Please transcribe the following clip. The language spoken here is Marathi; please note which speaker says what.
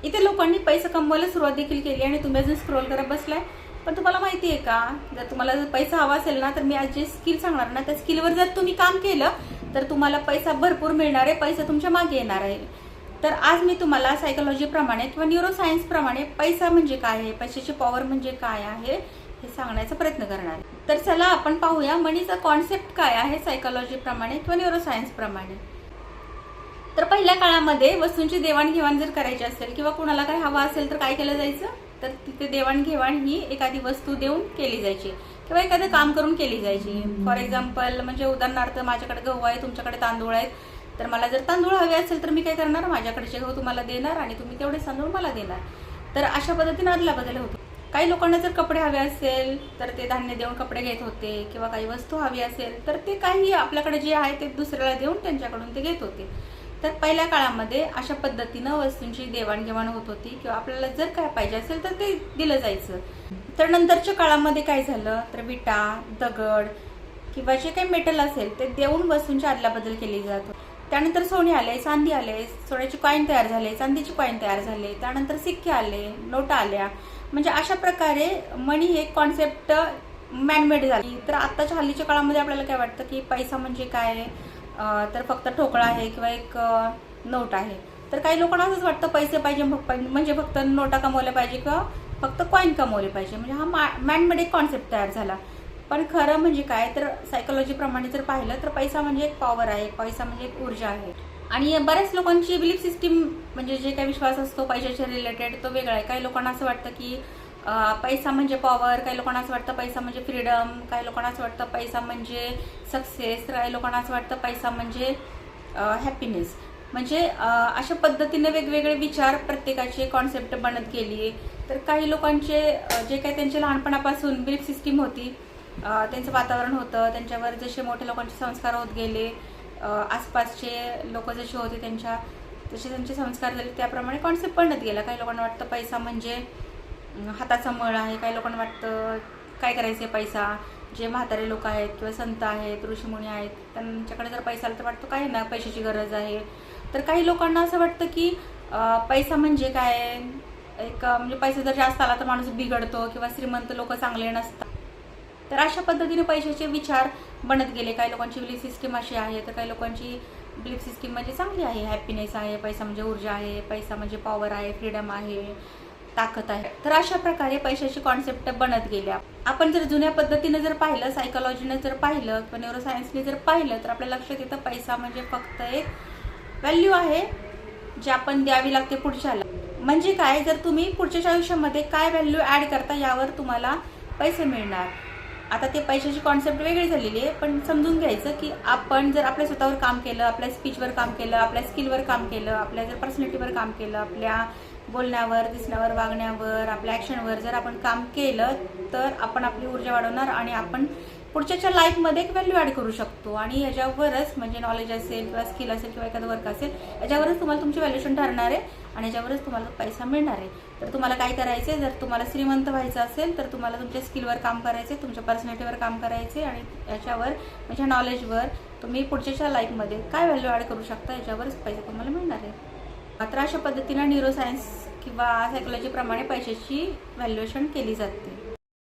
Speaker 1: इथे लोकांनी पैसा कमवायला सुरुवात देखील केली आणि तुम्ही अजून स्क्रोल करत बसलाय. पण तुम्हाला माहिती आहे का, जर तुम्हाला जर पैसा हवा असेल ना, तर मी आज जे स्किल सांगणार ना, त्या स्किलवर जर तुम्ही काम केलं तर तुम्हाला पैसा भरपूर मिळणार आहे, पैसा तुमच्या मागे येणार आहे. तर आज मी तुम्हाला सायकोलॉजी प्रमाणे किंवा न्यूरोसायन्स प्रमाणे पैसा म्हणजे काय आहे, पैशाची पॉवर म्हणजे काय आहे हे सांगण्याचा प्रयत्न करणार आहे. तर चला आपण पाहूया मनीचा कॉन्सेप्ट काय आहे सायकोलॉजी प्रमाणे किंवा न्यूरोसायन्स प्रमाणे. तर पहिल्या काळामध्ये वस्तूंची देवाणघेवाण जर करायची असेल किंवा कुणाला काही हवा असेल तर काय केलं जायचं, तर तिथे देवाणघेवाण ही एखादी वस्तू देऊन केली जायची किंवा एखादं काम करून केली जायची. फॉर एक्झाम्पल म्हणजे उदाहरणार्थ माझ्याकडे गहू आहे, तुमच्याकडे तांदूळ आहेत, तर मला जर तांदूळ हवे असेल तर मी काय करणार, माझ्याकडचे गहू तुम्हाला देणार आणि तुम्ही तेवढे तांदूळ मला देणार. तर अशा पद्धतीने अदला बदल होतो. काही लोकांना जर कपडे हवे असेल तर ते धान्य देऊन कपडे घेत होते किंवा काही वस्तू हवी असेल तर ते काही आपल्याकडे जे आहे ते दुसऱ्याला देऊन त्यांच्याकडून ते घेत होते. तर पहिल्या काळामध्ये अशा पद्धतीनं वस्तूंची देवाणघेवाण होत होती किंवा आपल्याला जर काय पाहिजे असेल तर ते दिलं जायचं. तर नंतरच्या काळामध्ये काय झालं, तर विटा, दगड किंवा जे काही मेटल असेल ते देऊन वस्तूंची अदलाबदल केली जात. त्यानंतर सोने आले, चांदी आले, सोन्याचे कॉईन तयार झाले, चांदीचे कॉईन तयार झाले, त्यानंतर सिक्के आले, नोटा आल्या. म्हणजे अशा प्रकारे मनी हे कॉन्सेप्ट मॅनमेड झाली. तर आत्ताच्या हल्लीच्या काळामध्ये आपल्याला काय वाटतं की पैसा म्हणजे काय, तर फक्त ठोकळा आहे किंवा एक नोट आहे. तर काही लोकांना असंच वाटतं पैसे पाहिजे म्हणजे फक्त नोटा कमवल्या पाहिजे किंवा फक्त कॉईन कमवले पाहिजे, म्हणजे हा मॅनमेड एक कॉन्सेप्ट तयार झाला. पण खरं म्हणजे काय, तर सायकोलॉजी प्रमाणे जर पाहिलं तर पैसा म्हणजे एक पॉवर आहे, पैसा म्हणजे एक ऊर्जा आहे. आणि बऱ्याच लोकांची बिलीफ सिस्टीम म्हणजे जे काही विश्वास असतो पैशाच्या रिलेटेड तो वेगळा आहे. काही लोकांना असं वाटतं की पैसा म्हणजे पॉवर, काही लोकांना असं वाटतं पैसा म्हणजे फ्रीडम, काही लोकांना असं वाटतं पैसा म्हणजे सक्सेस, तर काही लोकांना असं वाटतं पैसा म्हणजे हॅपीनेस. म्हणजे अशा पद्धतीने वेगवेगळे विचार प्रत्येकाची कॉन्सेप्ट बनत गेली. तर काही लोकांचे जे काही त्यांचे लहानपणापासून बिलीफ सिस्टीम होती, त्यांचं वातावरण होतं, त्यांच्यावर जसे मोठ्या लोकांचे संस्कार होत गेले, आसपासचे लोक जसे होते तसे त्यांचे संस्कार झाले, त्याप्रमाणे कॉन्सेप्ट बनत गेला. काही लोकांना वाटतं पैसा म्हणजे हाताचा मळ आहे, काही लोकांना वाटतं काय करायचे पैसा, जे म्हातारे लोक आहेत किंवा संत आहेत, ऋषीमुनी आहेत, त्यांच्याकडे जर पैसा आला तर वाटतं काय ना पैशाची गरज आहे. तर काही लोकांना असं वाटतं की पैसा म्हणजे काय, एक म्हणजे पैसा जर जास्त आला तर माणूस बिघडतो किंवा श्रीमंत लोक चांगले नसतात. तर अशा पद्धतीने पैशाचे विचार बनत गेले. काही लोकांची बिलीफ सिस्टीम अशी आहे, तर काही लोकांची बिलीफ सिस्टीम म्हणजे चांगली आहे, हॅपीनेस आहे, पैसा म्हणजे ऊर्जा आहे, पैसा म्हणजे पॉवर आहे, फ्रीडम आहे, ताकद आहे. तर अशा प्रकारे पैशाची कॉन्सेप्ट बनत गेल्या. आपण जर जुन्या पद्धतीने जर पाहिलं, सायकोलॉजीने जर पाहिलं किंवा न्यूरोसायन्सने जर पाहिलं तर आपल्या लक्षात येतं पैसा म्हणजे फक्त एक व्हॅल्यू आहे जी आपण द्यावी लागते पुढच्याला. म्हणजे काय, जर तुम्ही पुढच्या आयुष्यामध्ये काय व्हॅल्यू ॲड करता यावर तुम्हाला पैसे मिळणार. आता ते पैशाची कॉन्सेप्ट वेगळी झालेली आहे, पण समजून घ्यायचं की आपण जर आपल्या स्वतःवर काम केलं, आपल्या स्पीचवर काम केलं, आपल्या स्किलवर काम केलं, आपल्या जर पर्सनॅलिटीवर काम केलं, आपल्या बोलण्यावर, दिसण्यावर, वागण्यावर, आपल्या ॲक्शनवर जर आपण काम केलं तर आपण आपली ऊर्जा वाढवणार आणि आपण पुढच्याच्या लाईफमध्ये एक व्हॅल्यू ॲड करू शकतो. आणि याच्यावरच म्हणजे नॉलेज असेल किंवा स्किल असेल किंवा एखादं वर्क असेल, याच्यावरच तुम्हाला तुमची व्हॅल्युएशन ठरणार आहे आणि याच्यावरच तुम्हाला पैसा मिळणार आहे. तर तुम्हाला काय करायचं आहे, जर तुम्हाला श्रीमंत व्हायचं असेल तर तुम्हाला तुमच्या स्किलवर काम करायचे, तुमच्या पर्सनॅलिटीवर काम करायचे आणि याच्यावर म्हणजे नॉलेजवर तुम्ही पुढच्याच्या लाईफमध्ये काय व्हॅल्यू ॲड करू शकता याच्यावरच पैसा तुम्हाला मिळणार आहे. मात्र अशा पद्धतीनं न्यूरोसायन्स किंवा सायकोलॉजी प्रमाणे पैशाची व्हॅल्युएशन केली जाते.